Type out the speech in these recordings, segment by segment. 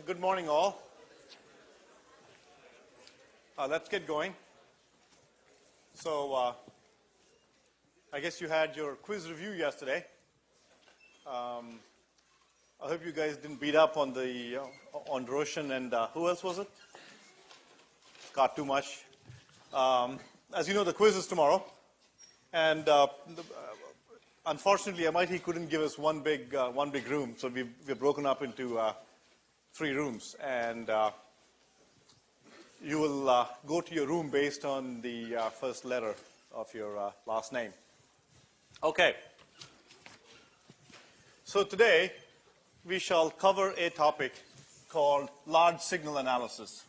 Good morning, all. Let's get going. So, I guess you had your quiz review yesterday. I hope you guys didn't beat up on the on Roshan and who else was it? Got too much. As you know, the quiz is tomorrow, and unfortunately, MIT couldn't give us one big room, so we've broken up into 3 rooms, and you will go to your room based on the first letter of your last name. Okay. So today, we shall cover a topic called large signal analysis.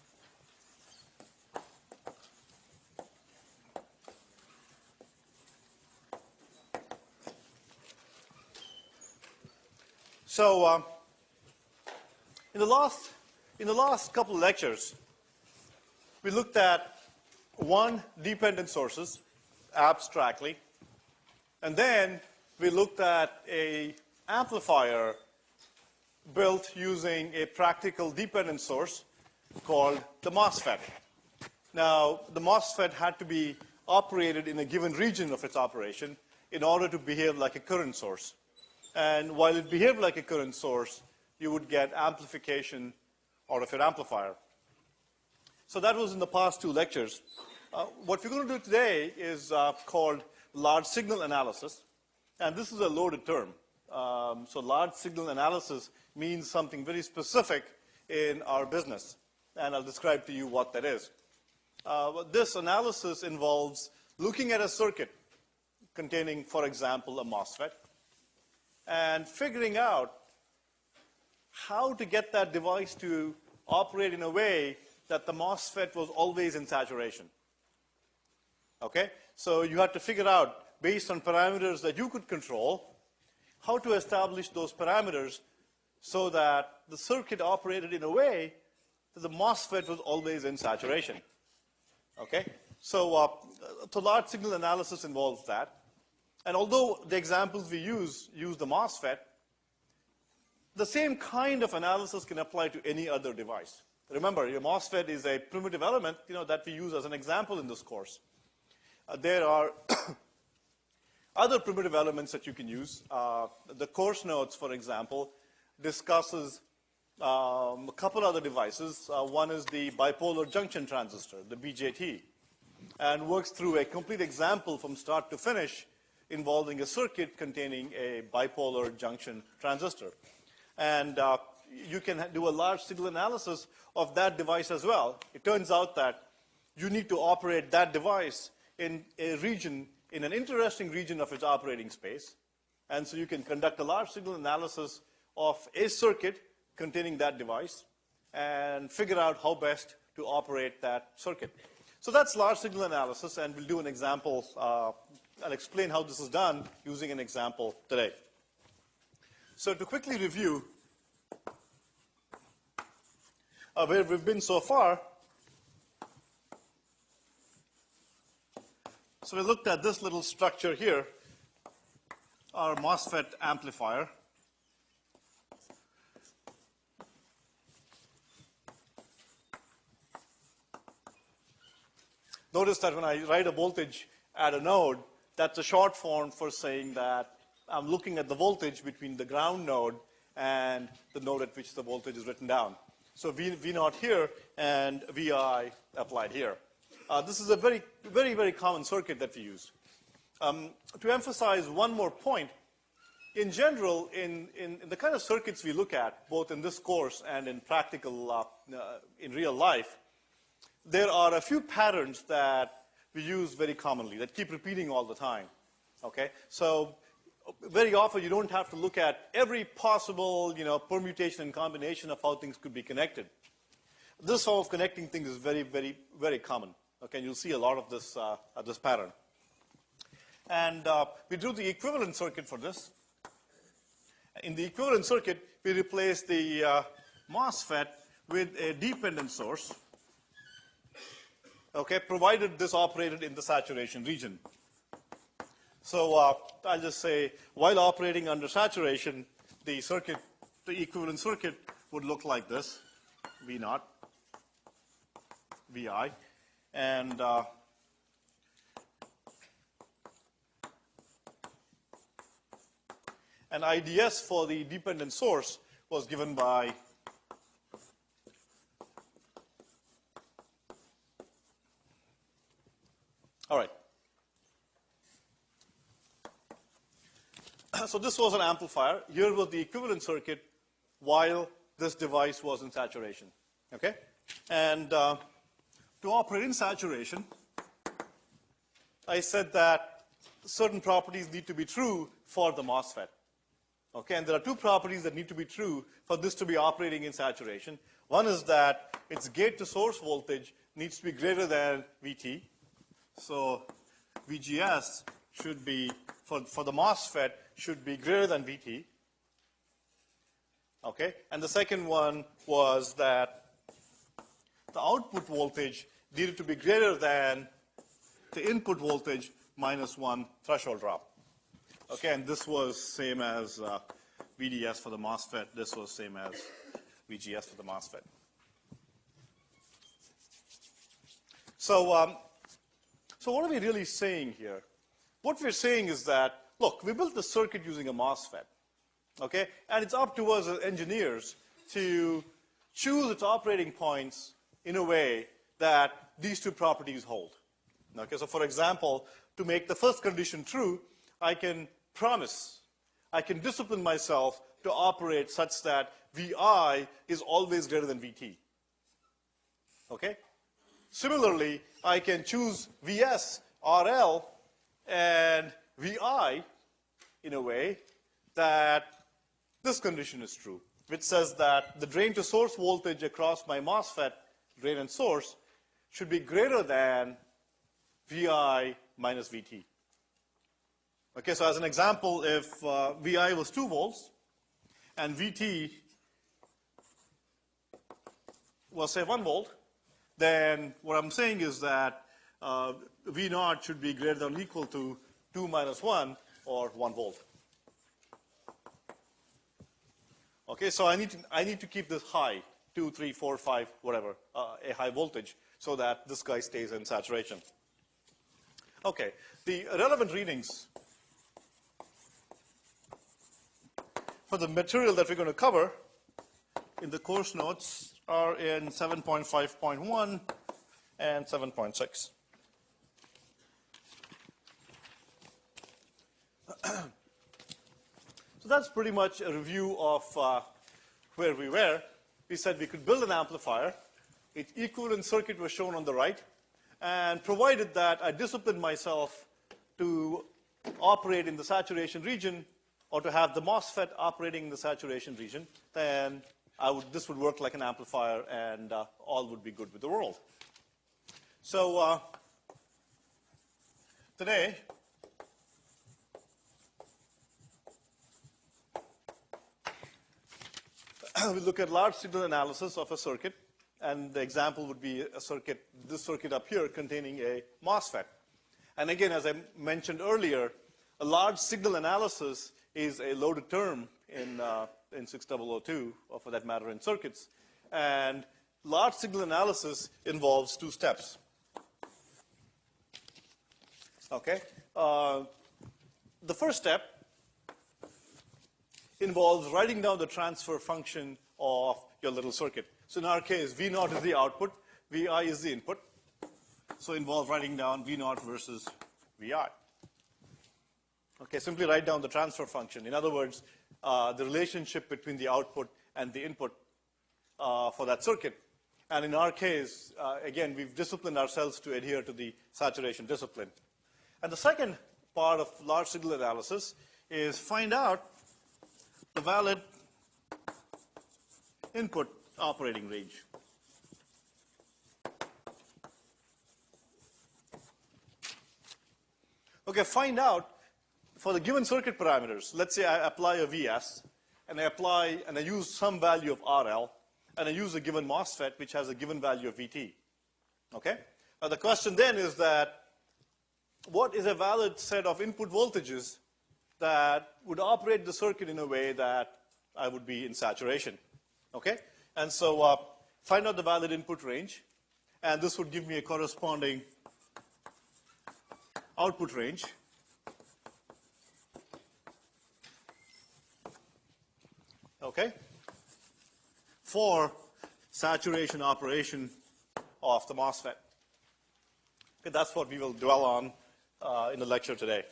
So, in the last couple of lectures, we looked at one, dependent sources, abstractly, and then we looked at a amplifier built using a practical dependent source called the MOSFET. Now, the MOSFET had to be operated in a given region of its operation in order to behave like a current source. And while it behaved like a current source, you would get amplification out of your amplifier. So that was in the past 2 lectures. What we're going to do today is called large signal analysis. And this is a loaded term. So large signal analysis means something very specific in our business. And I'll describe to you what that is. This analysis involves looking at a circuit containing, for example, a MOSFET, and figuring out how to get that device to operate in a way that the MOSFET was always in saturation. Okay? So you had to figure out, based on parameters that you could control, how to establish those parameters so that the circuit operated in a way that the MOSFET was always in saturation. Okay? So large signal analysis involves that. And although the examples we use the MOSFET, the same kind of analysis can apply to any other device. Remember, your MOSFET is a primitive element, that we use as an example in this course. There are other primitive elements that you can use. The course notes, for example, discusses a couple other devices. One is the bipolar junction transistor, the BJT, and works through a complete example from start to finish involving a circuit containing a bipolar junction transistor. And you can do a large signal analysis of that device as well. It turns out that you need to operate that device in a region, in an interesting region of its operating space. And so you can conduct a large signal analysis of a circuit containing that device and figure out how best to operate that circuit. So that's large signal analysis, and we'll do an example. I'll explain how this is done using an example today. So to quickly review where we've been so far, so we looked at this little structure here, our MOSFET amplifier. Notice that when I write a voltage at a node, that's a short form for saying that I'm looking at the voltage between the ground node and the node at which the voltage is written down. So V0 here and Vi applied here. This is a very, very, very common circuit that we use. To emphasize one more point, in general, in the kind of circuits we look at, both in this course and in practical, in real life, there are a few patterns that we use very commonly that keep repeating all the time. Okay? So very often you don't have to look at every possible, permutation and combination of how things could be connected. This sort of connecting things is very, very, very common. Okay? And you'll see a lot of this, this pattern. And we do the equivalent circuit for this. In the equivalent circuit, we replace the MOSFET with a dependent source. Okay, provided this operated in the saturation region. So I'll just say, while operating under saturation, the circuit, the equivalent circuit would look like this. V naught, Vi, and IDS for the dependent source was given by all right. So this was an amplifier. Here was the equivalent circuit while this device was in saturation. Okay? And to operate in saturation, I said that certain properties need to be true for the MOSFET. Okay? And there are two properties that need to be true for this to be operating in saturation. One is that its gate to source voltage needs to be greater than VT. So VGS should be, for the MOSFET, should be greater than VT. Okay? And the second one was that the output voltage needed to be greater than the input voltage minus 1 threshold drop. Okay? And this was same as VDS for the MOSFET. This was same as VGS for the MOSFET. So what are we really saying here? What we're saying is that, look, we built the circuit using a MOSFET, okay? And it's up to us as engineers to choose its operating points in a way that these two properties hold. Okay, so for example, to make the first condition true, I can promise, I can discipline myself to operate such that Vi is always greater than Vt. Okay? Similarly, I can choose Vs, RL, and Vi in a way that this condition is true, which says that the drain to source voltage across my MOSFET, drain and source, should be greater than Vi minus Vt. Okay, so as an example, if Vi was 2 volts and Vt was, say, 1 volt, then what I'm saying is that V naught should be greater than or equal to 2 minus 1, or 1 volt. Okay, so I need to keep this high, 2, 3, 4, 5, whatever, a high voltage, so that this guy stays in saturation. Okay, the relevant readings for the material that we're going to cover in the course notes are in 7.5.1 and 7.6. So that's pretty much a review of where we were. We said we could build an amplifier. Its equivalent circuit was shown on the right. And provided that I disciplined myself to operate in the saturation region, or to have the MOSFET operating in the saturation region, then this would work like an amplifier, and all would be good with the world. So today, we look at large signal analysis of a circuit, and the example would be a circuit, this circuit up here containing a MOSFET. And again, as I mentioned earlier, a large signal analysis is a loaded term in 6002, or for that matter in circuits. And large signal analysis involves 2 steps. Okay? The first step involves writing down the transfer function of your little circuit. So in our case, V naught is the output, Vi is the input. So involves writing down V naught versus Vi. Okay, simply write down the transfer function. In other words, the relationship between the output and the input for that circuit. And in our case, again, we've disciplined ourselves to adhere to the saturation discipline. And the second part of large signal analysis is find out the valid input operating range. Okay, find out for the given circuit parameters. Let's say I apply a Vs, and I use some value of RL, and I use a given MOSFET which has a given value of Vt. Okay? Now the question then is that what is a valid set of input voltages that would operate the circuit in a way that I would be in saturation? Okay? And so find out the valid input range, and this would give me a corresponding output range. Okay? For saturation operation of the MOSFET. Okay, that's what we will dwell on in the lecture today.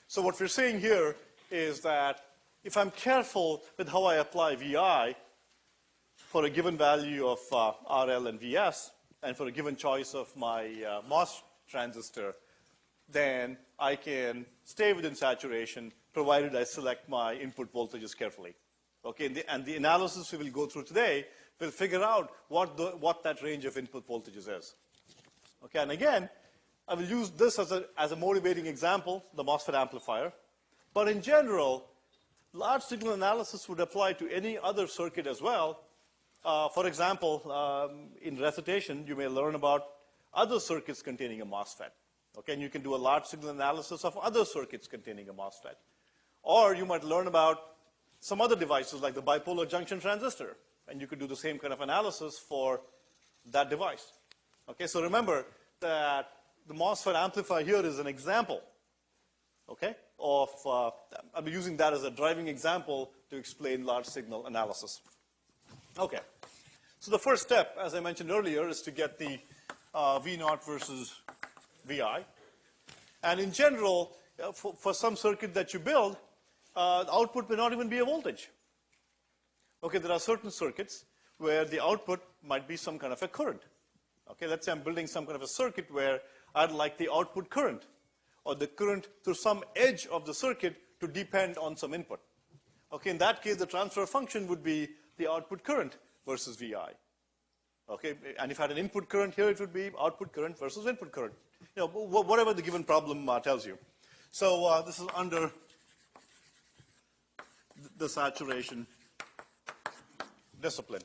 So what we're saying here is that if I'm careful with how I apply VI for a given value of RL and VS, and for a given choice of my MOS transistor, then I can stay within saturation, provided I select my input voltages carefully. Okay, and the analysis we will go through today will figure out what that range of input voltages is. Okay, and again, I will use this as a motivating example, the MOSFET amplifier. But in general, large signal analysis would apply to any other circuit as well. For example, in recitation, you may learn about other circuits containing a MOSFET. Okay, and you can do a large signal analysis of other circuits containing a MOSFET. Or you might learn about some other devices like the bipolar junction transistor, and you could do the same kind of analysis for that device. Okay, so remember that the MOSFET amplifier here is an example, okay, of, I'm using that as a driving example to explain large signal analysis. Okay, so the first step, as I mentioned earlier, is to get the V0 versus VI. And in general, for some circuit that you build, the output may not even be a voltage. Okay, there are certain circuits where the output might be some kind of a current. Okay, let's say I'm building some kind of a circuit where I'd like the output current, or the current through some edge of the circuit to depend on some input. Okay, in that case, the transfer function would be the output current versus VI. Okay, and if I had an input current here, it would be output current versus input current. You know, whatever the given problem tells you. So this is under the saturation discipline.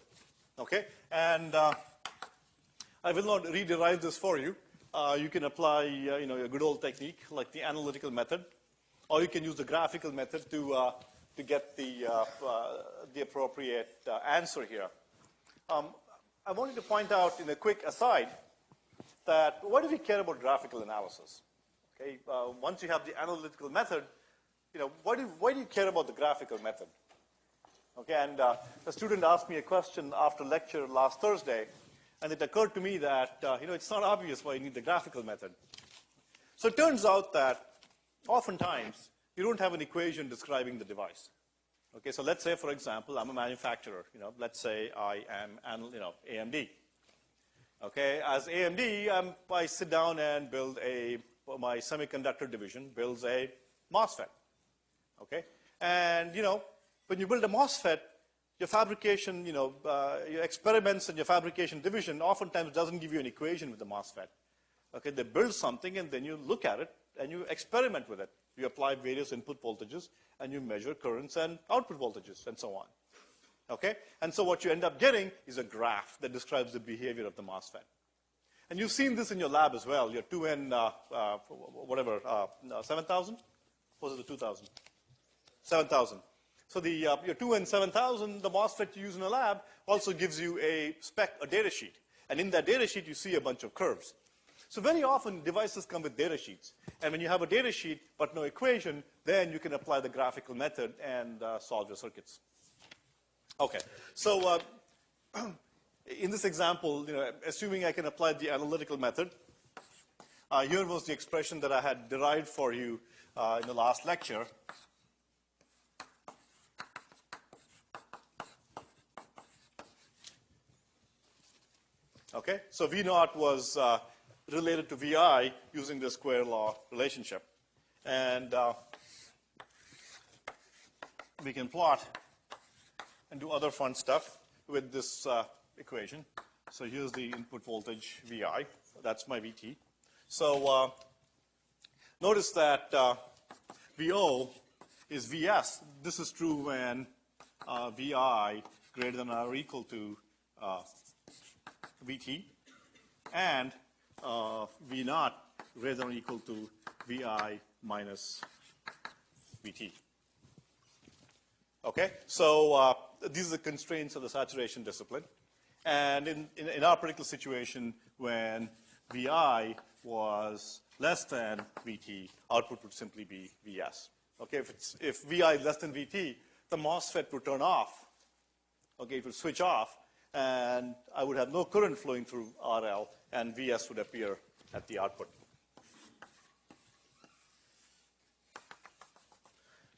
Okay, and I will not re-derive this for you. You can apply, you know, a good old technique like the analytical method, or you can use the graphical method to get the appropriate answer here. I wanted to point out in a quick aside that why do we care about graphical analysis? Okay, once you have the analytical method, you know, why do you care about the graphical method? Okay, and a student asked me a question after lecture last Thursday, and it occurred to me that, you know, it's not obvious why you need the graphical method. So it turns out that oftentimes you don't have an equation describing the device. Okay, so let's say, for example, I'm a manufacturer. You know, let's say I am, you know, AMD. Okay, as AMD, I sit down and build my semiconductor division builds a MOSFET. Okay, and you know, when you build a MOSFET, your fabrication, you know, your experiments and your fabrication division oftentimes doesn't give you an equation with the MOSFET. Okay, they build something and then you look at it and you experiment with it. You apply various input voltages and you measure currents and output voltages and so on. Okay, and so what you end up getting is a graph that describes the behavior of the MOSFET. And you've seen this in your lab as well. Your 2N, 7000? Was it the 2000? 7000. So your 2N 7000, the MOSFET you use in a lab, also gives you a data sheet. And in that data sheet, you see a bunch of curves. So very often, devices come with data sheets. And when you have a data sheet but no equation, then you can apply the graphical method and solve your circuits. Okay, so in this example, you know, assuming I can apply the analytical method, here was the expression that I had derived for you in the last lecture. Okay, so V0 was related to VI using the square law relationship. And we can plot and do other fun stuff with this equation. So here's the input voltage VI. That's my VT. So notice that VO is VS. This is true when VI greater than or equal to VT, and V0 greater than or equal to VI minus VT. Okay, so these are the constraints of the saturation discipline. And in our particular situation, when Vi was less than Vt, output would simply be Vs. Okay, if Vi is less than Vt, the MOSFET would turn off. Okay, it would switch off, and I would have no current flowing through RL, and Vs would appear at the output.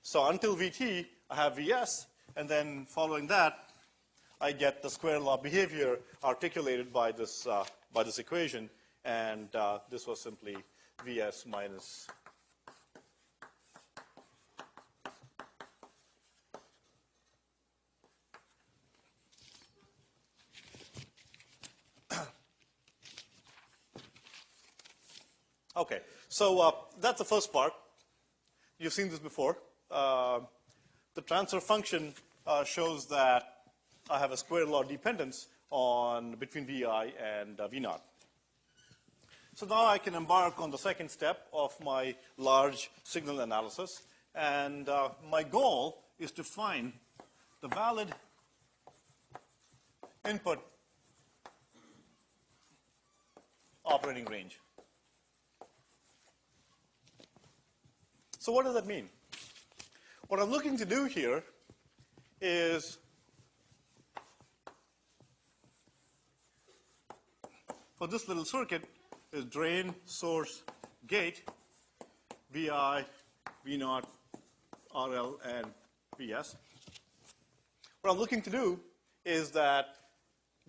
So until Vt, I have Vs, and then following that, I get the square law behavior articulated by this equation, and this was simply Vs minus Okay, so that's the first part. You've seen this before. The transfer function shows that I have a square law dependence between Vi and V0. So now I can embark on the second step of my large signal analysis, and my goal is to find the valid input operating range. So what does that mean? What I'm looking to do here is for this little circuit is drain, source, gate, Vi, V0, RL, and Vs. What I'm looking to do is that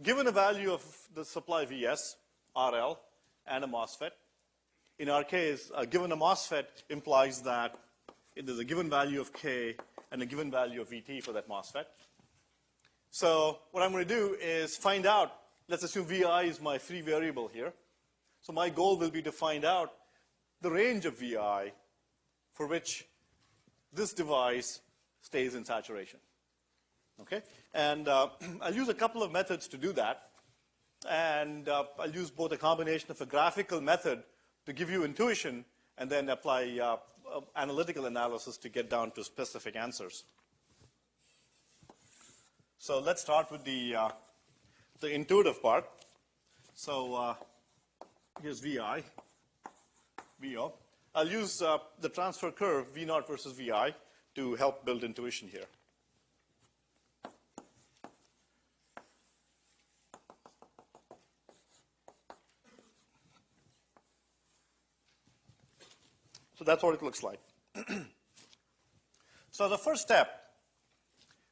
given a value of the supply Vs, RL, and a MOSFET, in our case, given a MOSFET implies that there's a given value of K and a given value of Vt for that MOSFET. So what I'm going to do is find out, let's assume Vi is my free variable here. So my goal will be to find out the range of Vi for which this device stays in saturation. Okay? And I'll use a couple of methods to do that. And I'll use both a combination of a graphical method to give you intuition, and then apply analytical analysis to get down to specific answers. So let's start with the intuitive part. So here's Vi, Vo. I'll use the transfer curve, V0 versus Vi, to help build intuition here. So that's what it looks like. So the first step,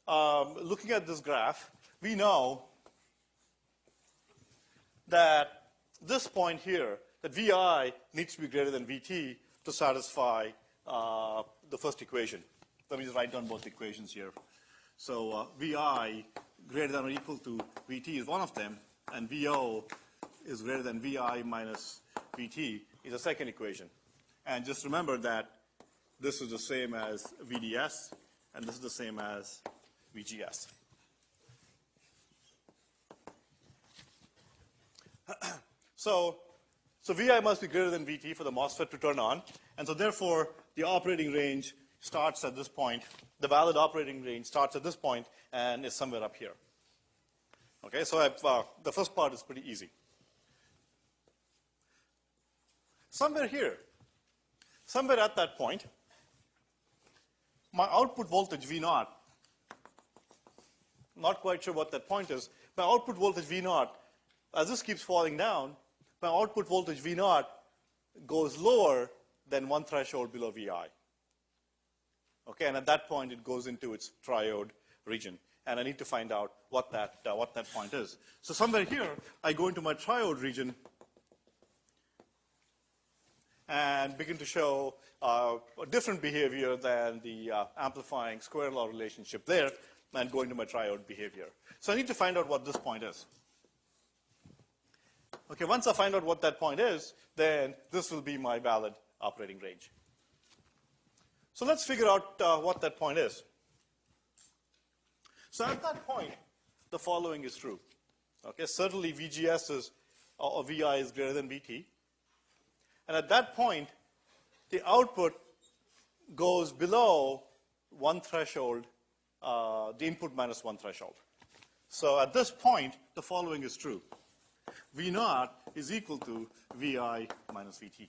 looking at this graph, we know that this point here, that Vi needs to be greater than Vt to satisfy the first equation. Let me just write down both equations here. So Vi greater than or equal to Vt is one of them, and Vo is greater than Vi minus Vt is the second equation. And just remember that this is the same as VDS, and this is the same as VGS. So Vi must be greater than Vt for the MOSFET to turn on, and so therefore the operating range starts at this point. The valid operating range starts at this point and is somewhere up here. Okay, so the first part is pretty easy. Somewhere here, somewhere at that point, my output voltage V0, not quite sure what that point is, my output voltage V0, as this keeps falling down, my output voltage V0 goes lower than one threshold below Vi. Okay, and at that point it goes into its triode region, and I need to find out what that point is. So somewhere here, I go into my triode region and begin to show a different behavior than the amplifying square law relationship there, and go into my triode behavior. So I need to find out what this point is. Okay, once I find out what that point is, then this will be my valid operating range. So let's figure out what that point is. So at that point, the following is true. Okay, certainly VGS is, or Vi is greater than Vt. And at that point, the output goes below one threshold the input minus 1 threshold. So at this point, the following is true. V naught is equal to Vi minus Vt.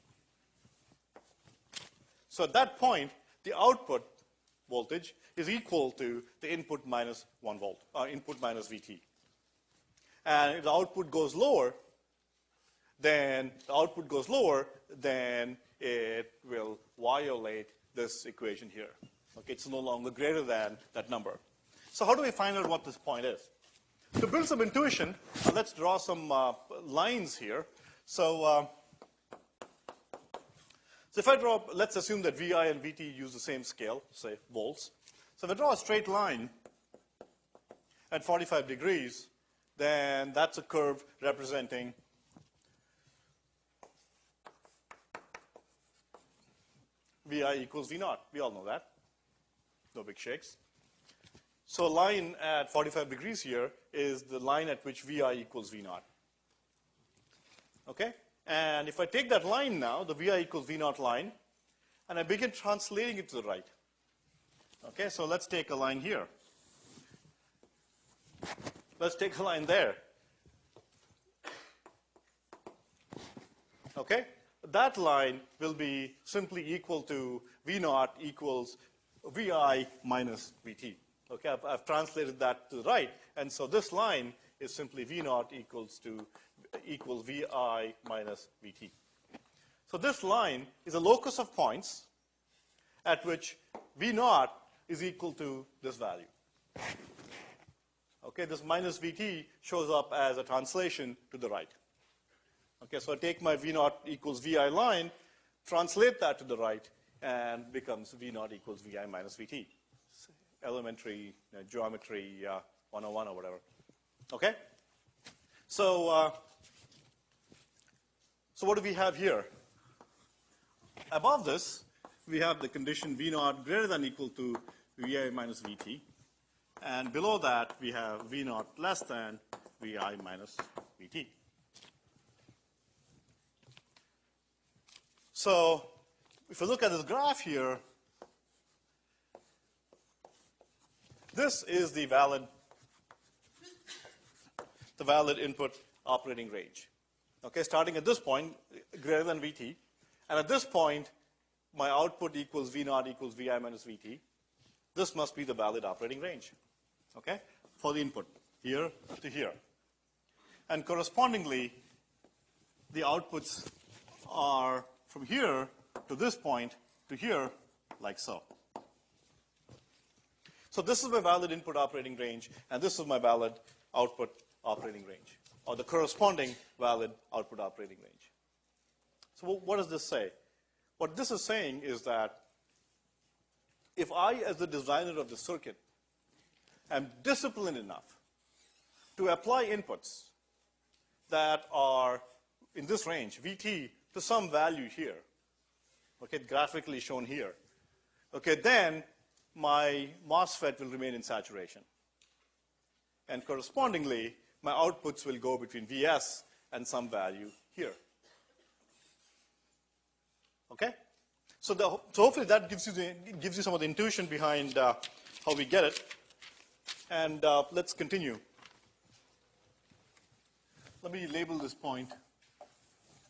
So at that point, the output voltage is equal to the input minus 1 volt, input minus Vt. And if the output goes lower, then it will violate this equation here. Okay, it's no longer greater than that number. So how do we find out what this point is? To build some intuition, let's draw some lines here. So if I draw, let's assume that Vi and Vt use the same scale, say volts. So if I draw a straight line at 45 degrees, then that's a curve representing Vi equals V naught. We all know that. No big shakes. So a line at 45 degrees here is the line at which Vi equals V naught. Okay? And if I take that line now, the Vi equals V naught line, and I begin translating it to the right. Okay, so let's take a line here. Let's take a line there. Okay? That line will be simply equal to V naught equals Vi minus Vt. Okay, I've translated that to the right, and so this line is simply V naught equals Vi minus Vt. So this line is a locus of points at which V naught is equal to this value. Okay, this minus Vt shows up as a translation to the right. Okay, so I take my V naught equals Vi line, translate that to the right, and becomes V naught equals Vi minus Vt. Elementary geometry 101 or whatever. Okay? So what do we have here? Above this, we have the condition V naught greater than or equal to Vi minus Vt. And below that, we have V naught less than Vi minus Vt. So if you look at this graph here, this is the valid input operating range. Okay, starting at this point, greater than Vt. And at this point, my output equals V naught equals Vi minus Vt. This must be the valid operating range. Okay, for the input, here to here. And correspondingly, the outputs are from here to this point to here, like so. So this is my valid input operating range, and this is my valid output operating range, or the corresponding valid output operating range. So what does this say? What this is saying is that if I, as the designer of the circuit, am disciplined enough to apply inputs that are in this range, Vt, to some value here, okay, graphically shown here, okay, then my MOSFET will remain in saturation. And correspondingly, my outputs will go between Vs and some value here. Okay? So hopefully that gives you some of the intuition behind how we get it. And let's continue. Let me label this point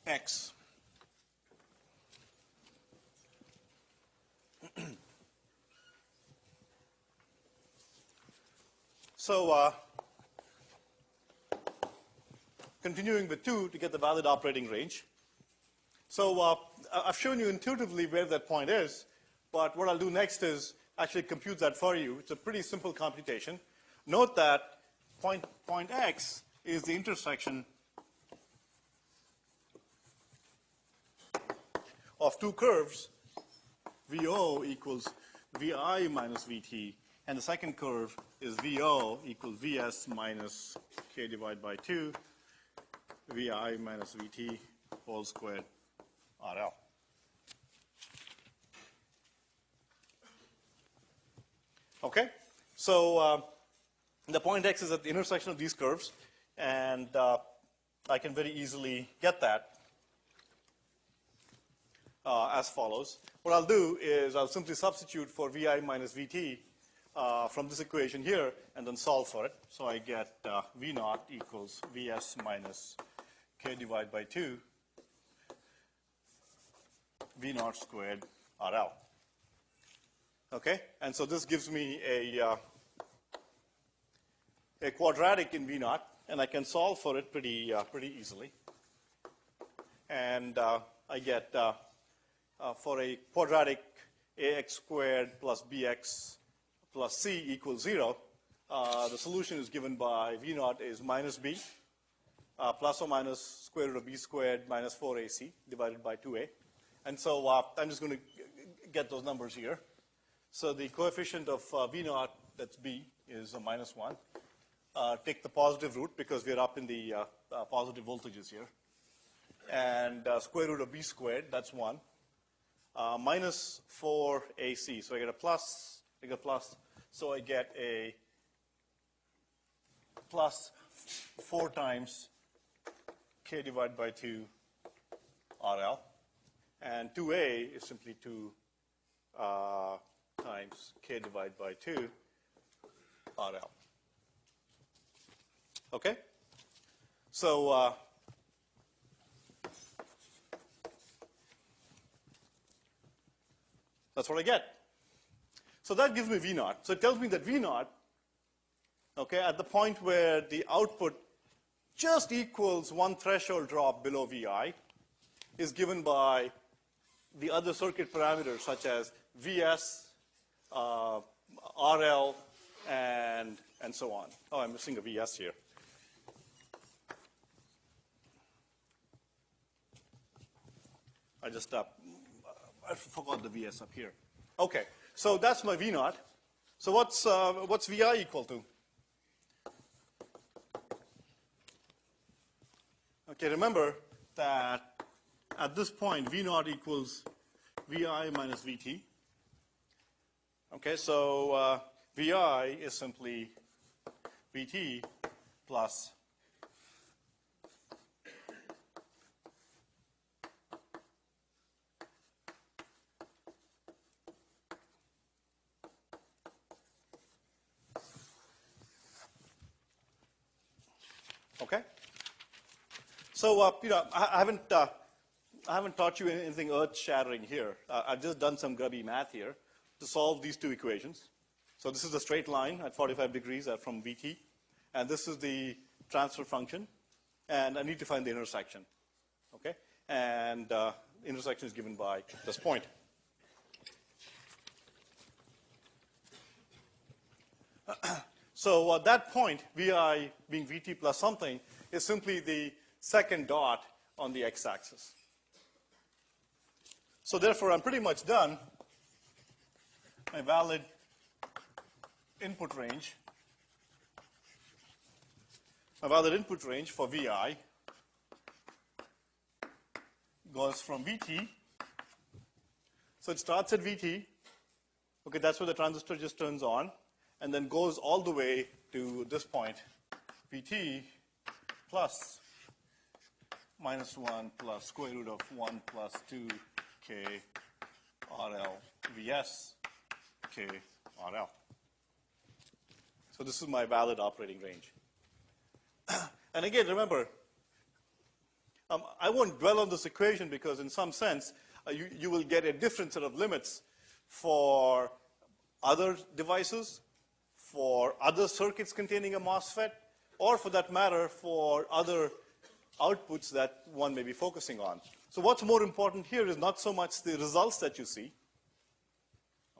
X. So continuing with 2 to get the valid operating range. So I've shown you intuitively where that point is, but what I'll do next is actually compute that for you. It's a pretty simple computation. Note that point X is the intersection of two curves, VO equals Vi minus Vt, and the second curve is VO equals Vs minus K divided by 2, Vi minus Vt whole squared RL. Okay? So the point X is at the intersection of these curves, and I can very easily get that as follows. What I'll do is I'll simply substitute for Vi minus Vt from this equation here and then solve for it. So I get V naught equals Vs minus K divided by 2 V naught squared RL. Okay, and so this gives me a quadratic in V naught, and I can solve for it pretty easily. And I get for a quadratic ax squared plus bx plus c equals 0. The solution is given by V naught is minus b plus or minus square root of b squared minus 4ac divided by 2a. And so I'm just going to get those numbers here. So the coefficient of V naught, that's b, is a minus 1. Take the positive root because we're up in the positive voltages here. And square root of b squared, that's 1. Minus 4ac, so I get a plus, so I get a plus 4 times k divided by 2 RL. And 2a is simply 2 times k divided by 2 RL. Okay? So that's what I get. So that gives me V naught. So it tells me that V naught, okay, at the point where the output just equals one threshold drop below Vi, is given by the other circuit parameters such as Vs, RL, and so on. Oh, I'm missing a Vs here. I just I forgot the Vs up here. Okay, so that's my V naught. So what's Vi equal to? Okay, remember that at this point V naught equals Vi minus Vt. Okay, so Vi is simply Vt plus okay. So I haven't taught you anything earth-shattering here. I've just done some grubby math here to solve these two equations. So this is a straight line at 45 degrees from Vt, and this is the transfer function, and I need to find the intersection. Okay, and intersection is given by this point. So that point, Vi being Vt plus something, is simply the second dot on the x-axis. So therefore, I'm pretty much done. My valid input range, for Vi goes from Vt. So it starts at Vt. Okay, that's where the transistor just turns on, and then goes all the way to this point, Vt plus minus 1 plus square root of 1 plus 2k RL Vs k RL. So this is my valid operating range. And again, remember, I won't dwell on this equation because in some sense, you will get a different set of limits for other devices, for other circuits containing a MOSFET, or for that matter, for other outputs that one may be focusing on. So what's more important here is not so much the results that you see,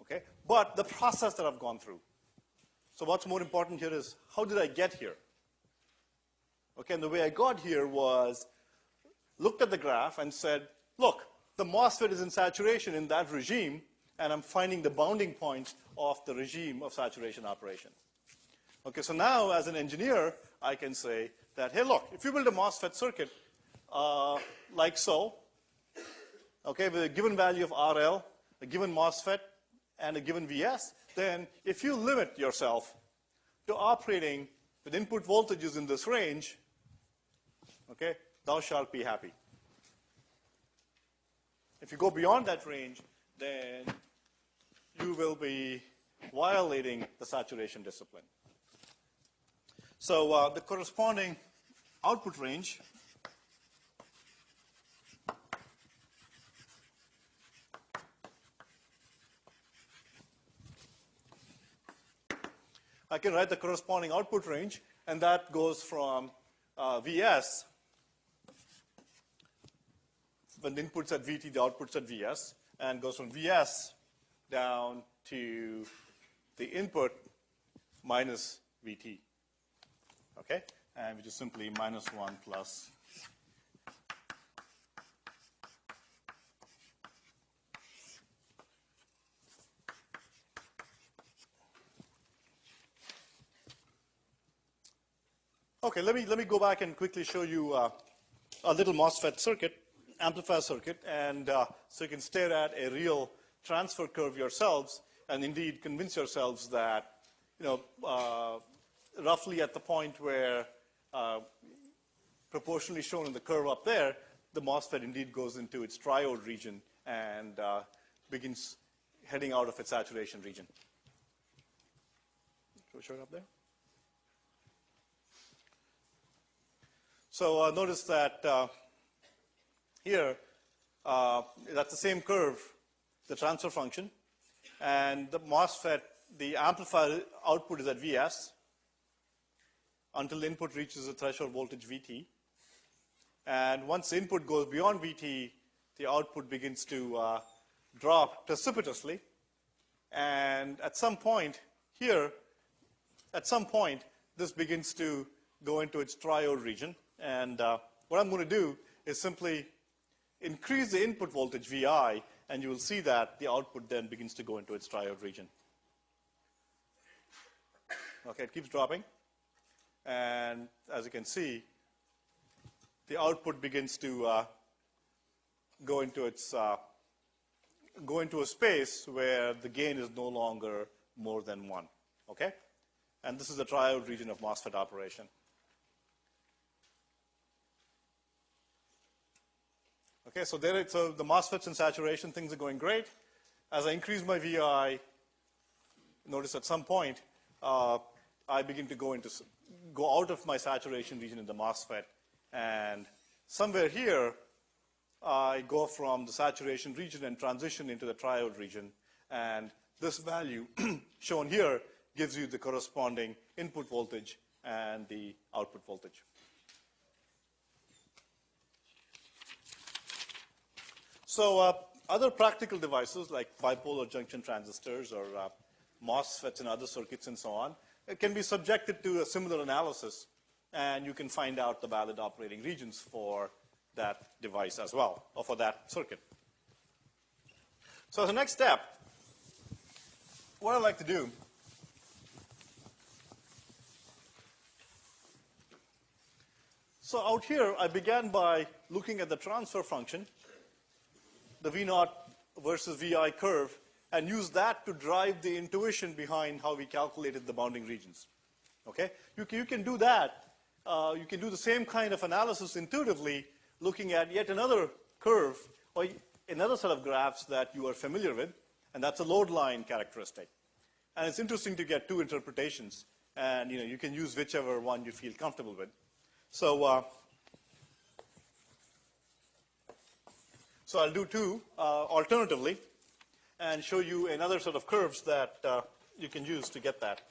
okay, but the process that I've gone through. So what's more important here is how did I get here? Okay, and the way I got here was looked at the graph and said, look, the MOSFET is in saturation in that regime, and I'm finding the bounding points of the regime of saturation operation. Okay, so now as an engineer, I can say that, hey, look, if you build a MOSFET circuit like so, okay, with a given value of RL, a given MOSFET, and a given Vs, then if you limit yourself to operating with input voltages in this range, okay, thou shalt be happy. If you go beyond that range, then you will be violating the saturation discipline. So the corresponding output range I can write the corresponding output range, and that goes from Vs, when the input's at Vt, the output's at Vs, and goes from Vs down to the input minus Vt. Okay? And which is simply minus 1 plus Okay, let me go back and quickly show you a little MOSFET circuit, amplifier circuit, and so you can stare at a real transfer curve yourselves, and indeed convince yourselves that, roughly at the point where proportionally shown in the curve up there, the MOSFET indeed goes into its triode region and begins heading out of its saturation region. Can we show it up there? So notice that here, that's the same curve, the transfer function, and the MOSFET, the amplifier output is at Vs until the input reaches the threshold voltage Vt. And once the input goes beyond Vt, the output begins to drop precipitously. And at some point here, this begins to go into its triode region. And what I'm going to do is simply increase the input voltage Vi, and you will see that the output then begins to go into its triode region. Okay, it keeps dropping. And as you can see, the output begins to go into a space where the gain is no longer more than 1. Okay? And this is the triode region of MOSFET operation. Okay, so the MOSFET's in saturation, things are going great. As I increase my Vi, notice at some point, I begin to go out of my saturation region in the MOSFET, and somewhere here, I go from the saturation region and transition into the triode region, and this value shown here gives you the corresponding input voltage and the output voltage. So other practical devices like bipolar junction transistors or MOSFETs and other circuits and so on can be subjected to a similar analysis, and you can find out the valid operating regions for that device as well, or for that circuit. So as a next step, what I'd like to do so out here, I began by looking at the transfer function, the V0 versus Vi curve, and use that to drive the intuition behind how we calculated the bounding regions. Okay? You can do that. You can do the same kind of analysis intuitively looking at yet another curve or another set of graphs that you are familiar with, and that's a load line characteristic. And it's interesting to get two interpretations, and you can use whichever one you feel comfortable with. So I'll do two alternatively and show you another set of curves that you can use to get that.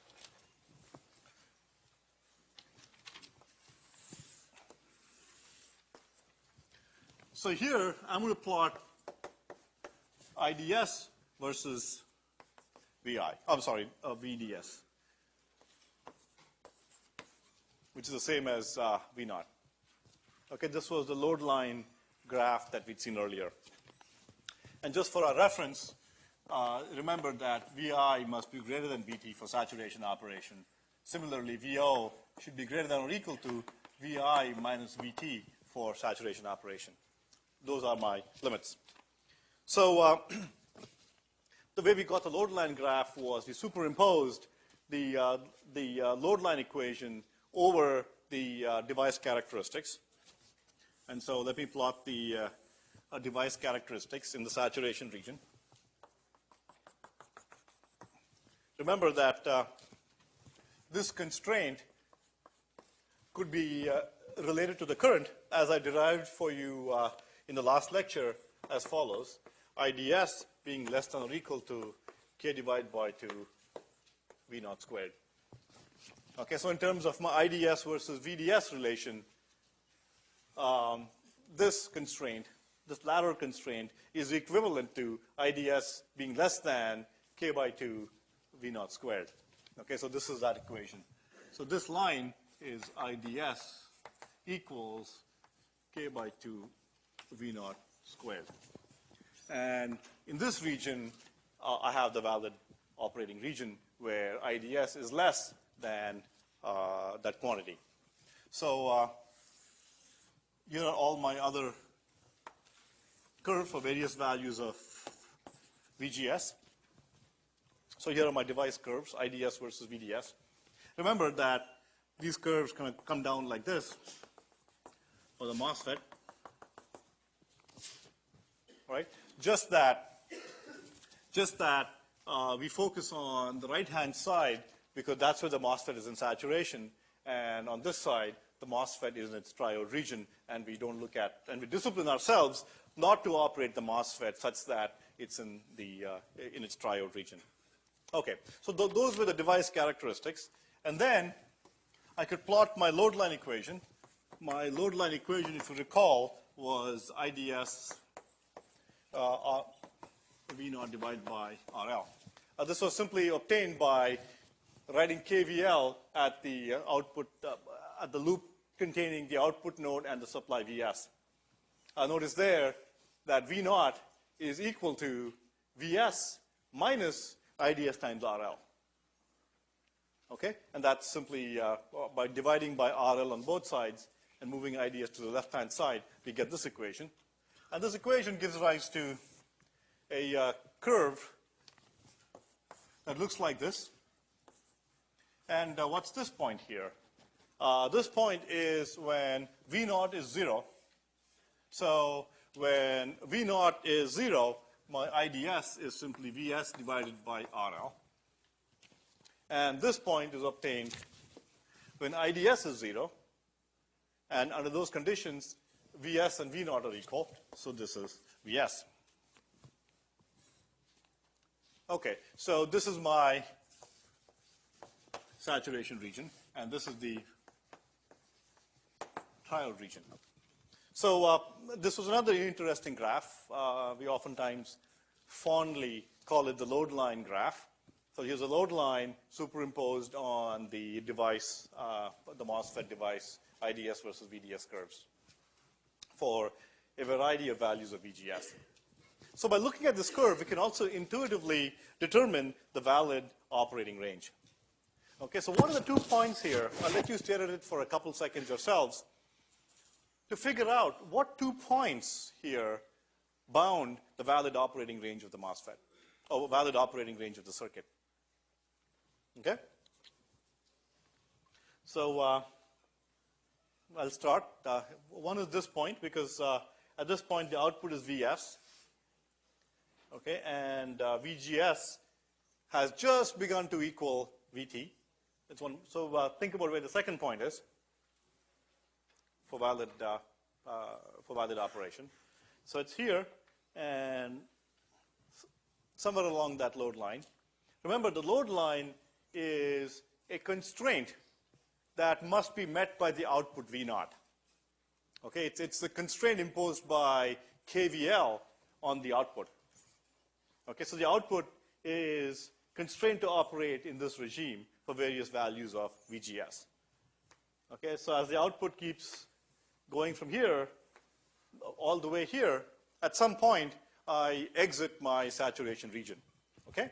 So here, I'm going to plot IDS versus VI. I'm sorry, VDS, which is the same as V0. Okay, this was the load line graph that we'd seen earlier. And just for our reference, remember that Vi must be greater than Vt for saturation operation. Similarly, Vo should be greater than or equal to Vi minus Vt for saturation operation. Those are my limits. So the way we got the load line graph was we superimposed the load line equation over the device characteristics. And so let me plot the device characteristics in the saturation region. remember that this constraint could be related to the current, as I derived for you in the last lecture as follows. IDS being less than or equal to K divided by 2 V naught squared. Okay, so in terms of my IDS versus VDS relation, this constraint, this latter constraint, is equivalent to IDS being less than K by 2 V naught squared. Okay, so this is that equation. So this line is IDS equals K by 2 V naught squared. And in this region, I have the valid operating region where IDS is less than that quantity. So here are all my other curves for various values of VGS. So here are my device curves, IDS versus VDS. Remember that these curves kind of come down like this for the MOSFET, right? Just that we focus on the right-hand side because that's where the MOSFET is in saturation, and on this side, the MOSFET is in its triode region, and we don't look at, and we discipline ourselves not to operate the MOSFET such that it's in its triode region. Okay, so those were the device characteristics, and then I could plot my load line equation. My load line equation, if you recall, was IDS V naught divided by RL. This was simply obtained by writing KVL at the output, at the loop containing the output node and the supply VS. Notice there that V naught is equal to VS minus IDS times RL. Okay? And that's simply by dividing by RL on both sides and moving IDS to the left-hand side, we get this equation. And this equation gives rise to a curve that looks like this. And what's this point here? This point is when V naught is 0. So when V naught is 0, my IDS is simply VS divided by RL. And this point is obtained when IDS is 0. And under those conditions, VS and V naught are equal. So this is VS. Okay, so this is my saturation region, and this is the triode region. So this was another interesting graph. We oftentimes fondly call it the load line graph. So here's a load line superimposed on the device, the MOSFET device, IDS versus VDS curves for a variety of values of VGS. So by looking at this curve, we can also intuitively determine the valid operating range. Okay, so what are the 2 points here? I'll let you stare at it for a couple seconds yourselves to figure out what 2 points here bound the valid operating range of the MOSFET, or valid operating range of the circuit. Okay? So I'll start. One is this point, because at this point the output is VS. Okay, and VGS has just begun to equal VT. It's one. So think about where the second point is for valid operation. So it's here and somewhere along that load line. Remember, the load line is a constraint that must be met by the output V naught. Okay, it's the constraint imposed by KVL on the output. Okay, so the output is constrained to operate in this regime for various values of VGS. Okay, so as the output keeps going from here all the way here, at some point I exit my saturation region. Okay?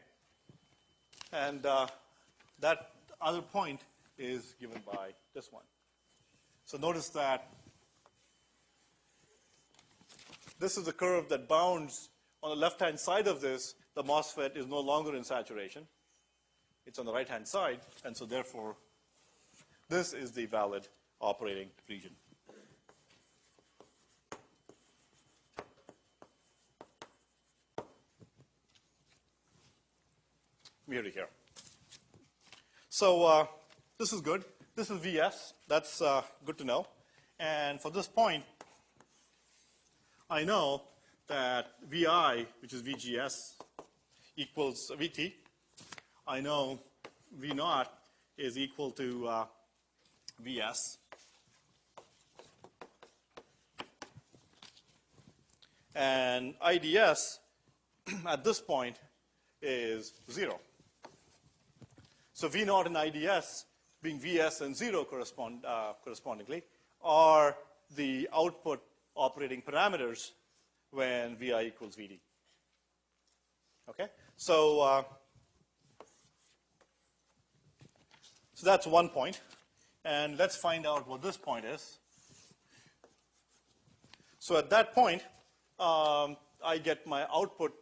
And that other point is given by this one. So notice that this is the curve that bounds on the left-hand side of this. The MOSFET is no longer in saturation. It's on the right-hand side, and so therefore this is the valid operating region. Here to here. So this is good. This is VS. That's good to know. And for this point, I know that VI, which is VGS, equals VT. I know V naught is equal to VS. And IDS at this point is 0. So V naught and IDS being VS and 0 correspondingly are the output operating parameters when VI equals VD. Okay? So that's one point. And let's find out what this point is. So at that point, I get my output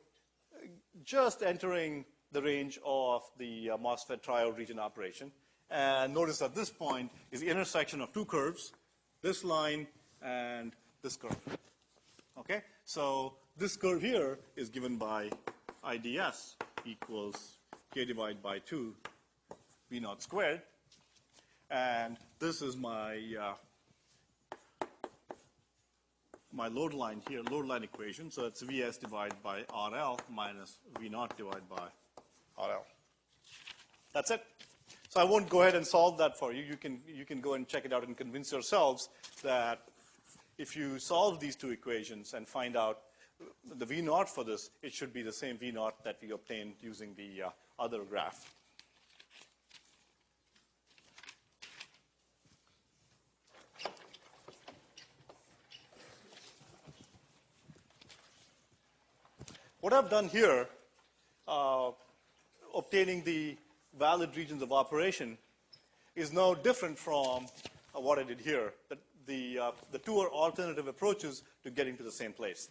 just entering the range of the MOSFET triode region operation. And notice that this point is the intersection of two curves, this line and this curve. Okay? So this curve here is given by IDS equals K divided by 2 V naught squared. And this is my my load line here, load line equation. So it's VS divided by RL minus V naught divided by RL. That's it. So I won't go ahead and solve that for you. You can go and check it out and convince yourselves that if you solve these two equations and find out the V naught for this, it should be the same V naught that we obtained using the other graph. What I've done here, obtaining the valid regions of operation, is now different from what I did here. The two are alternative approaches to getting to the same place.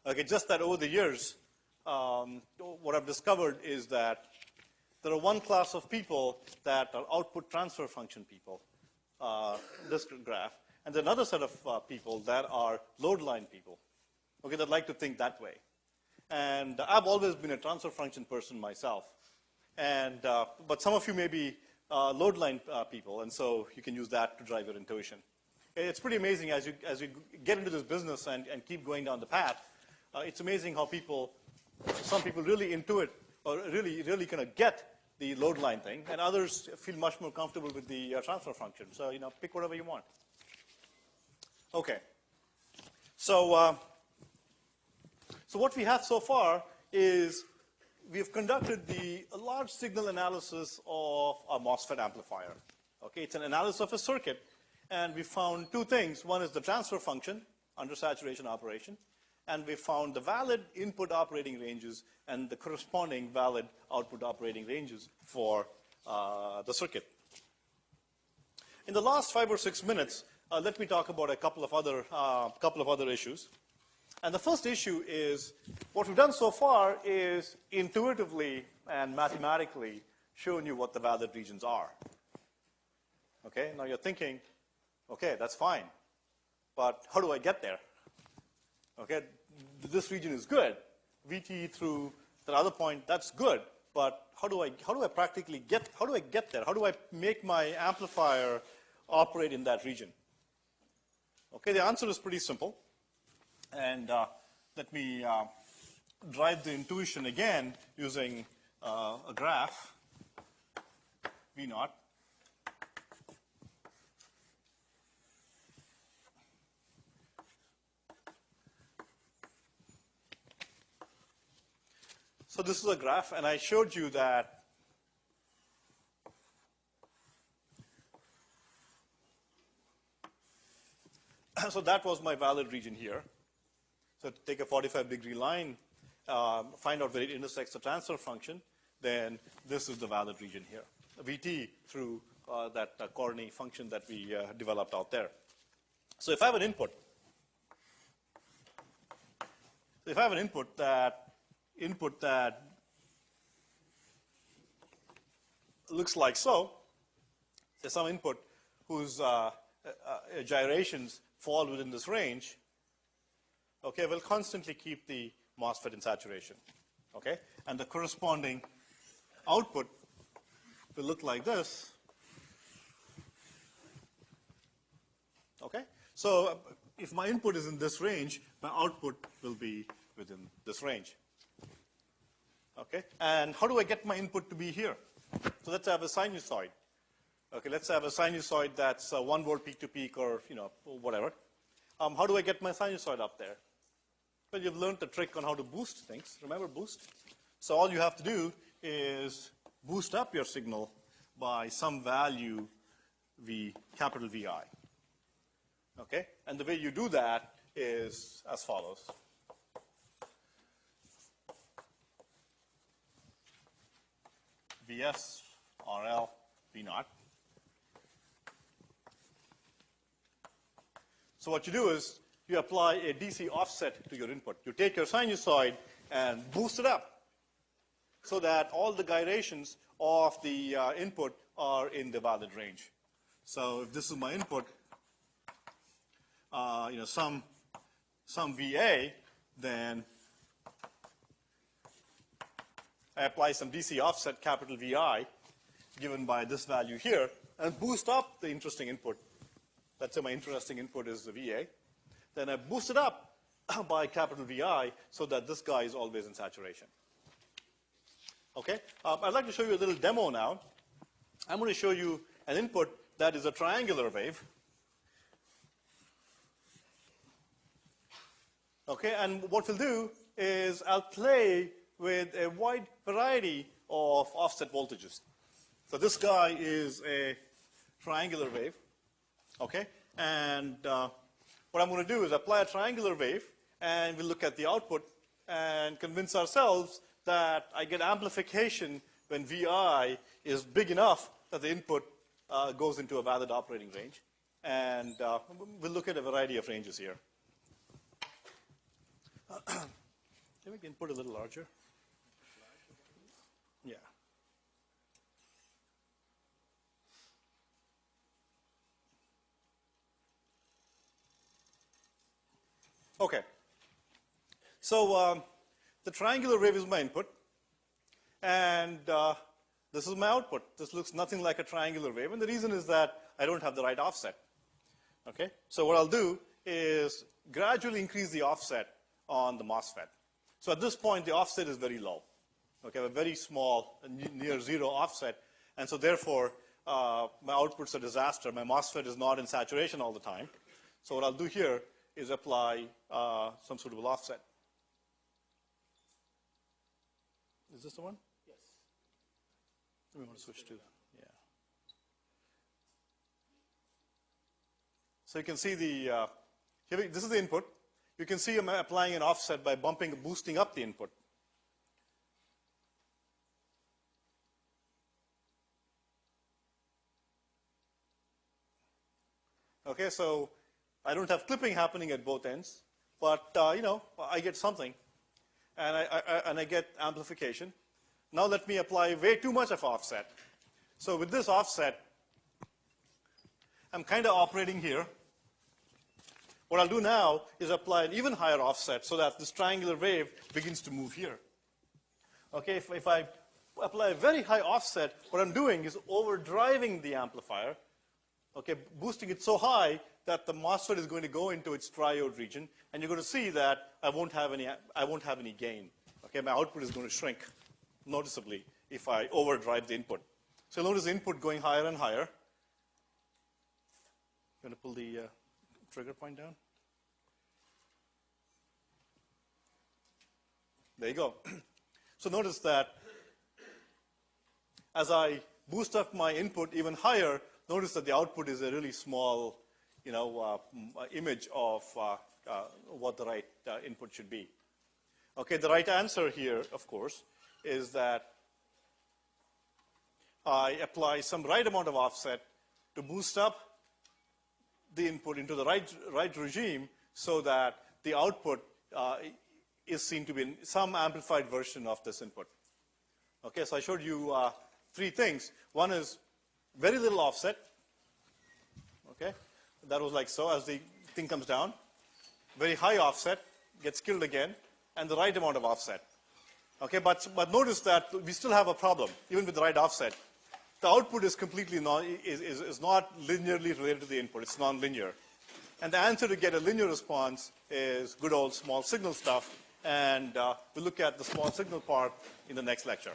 Okay, just that over the years, what I've discovered is that there are one class of people that are output transfer function people, this graph, and there's another set of people that are load line people, okay, that like to think that way. And I've always been a transfer function person myself. And, but some of you may be load line people, and so you can use that to drive your intuition. It's pretty amazing as you get into this business and keep going down the path. It's amazing how some people really intuit or really kind of get the load line thing, and others feel much more comfortable with the transfer function. So, pick whatever you want. Okay. So what we have so far is we've conducted a large signal analysis of a MOSFET amplifier. Okay, it's an analysis of a circuit, and we found two things. One is the transfer function under saturation operation, and we found the valid input operating ranges and the corresponding valid output operating ranges for the circuit. In the last 5 or 6 minutes, let me talk about a couple of other issues. And the first issue is, what we've done so far is intuitively and mathematically shown you what the valid regions are. Okay, now you're thinking, okay, that's fine, but how do I get there? Okay, this region is good. VT through the other point, that's good, but how do I practically get there? How do I make my amplifier operate in that region? Okay, the answer is pretty simple. And let me drive the intuition again using a graph, V naught. So this is a graph, and I showed you that so that was my valid region here. So to take a 45-degree line, find out where it intersects the transfer function, then this is the valid region here. VT through that Corny function that we developed out there. So if I have an input, that looks like so, there's some input whose gyrations fall within this range, okay, we'll constantly keep the MOSFET in saturation, okay? And the corresponding output will look like this. Okay? So if my input is in this range, my output will be within this range. Okay? And how do I get my input to be here? So let's have a sinusoid. Okay, let's have a sinusoid that's 1 volt peak to peak or, whatever. How do I get my sinusoid up there? Well, you've learned the trick on how to boost things. Remember boost? So all you have to do is boost up your signal by some value capital VI. Okay? And the way you do that is as follows. Vs, RL, V0. So what you do is you apply a DC offset to your input. You take your sinusoid and boost it up so that all the gyrations of the input are in the valid range. So if this is my input, some VA, then I apply some DC offset capital VI given by this value here and boost up the interesting input. Let's say my interesting input is the VA. Then I boost it up by capital VI so that this guy is always in saturation. Okay? I'd like to show you a little demo now. I'm going to show you an input that is a triangular wave. Okay, and what we'll do is I'll play with a wide variety of offset voltages. So this guy is a triangular wave. Okay, and what I'm going to do is apply a triangular wave, and we'll look at the output and convince ourselves that I get amplification when VI is big enough that the input goes into a valid operating range. And we'll look at a variety of ranges here. Maybe we can put a little larger. Yeah. Okay. So the triangular wave is my input, and this is my output. This looks nothing like a triangular wave, and the reason is that I don't have the right offset. Okay? So what I'll do is gradually increase the offset on the MOSFET. So at this point, the offset is very low. Okay, I have a very small, near zero offset, and so therefore, my output's a disaster. My MOSFET is not in saturation all the time. So what I'll do here is apply some suitable offset. Is this the one? Yes. We want to switch to, yeah. So you can see this is the input. You can see I'm applying an offset by boosting up the input. Okay, so I don't have clipping happening at both ends, but I get something, and I get amplification. Now let me apply way too much of offset. So with this offset, I'm kind of operating here. What I'll do now is apply an even higher offset so that this triangular wave begins to move here. Okay, if I apply a very high offset, what I'm doing is overdriving the amplifier, okay, boosting it so high that the MOSFET is going to go into its triode region, and you're going to see that I won't have any gain. Okay, my output is going to shrink noticeably if I overdrive the input. So notice the input going higher and higher. I'm going to pull the trigger point down. There you go. So notice that as I boost up my input even higher, notice that the output is a really small, image of what the right input should be. Okay, the right answer here, of course, is that I apply some right amount of offset to boost up the input into the right regime so that the output is seen to be in some amplified version of this input. Okay, so I showed you three things. One is very little offset. Okay, that was like so as the thing comes down. Very high offset, gets killed again, and the right amount of offset. Okay, but notice that we still have a problem, even with the right offset. the output is completely is not linearly related to the input. It's nonlinear. And the answer to get a linear response is good old small signal stuff. And we'll look at the small signal part in the next lecture.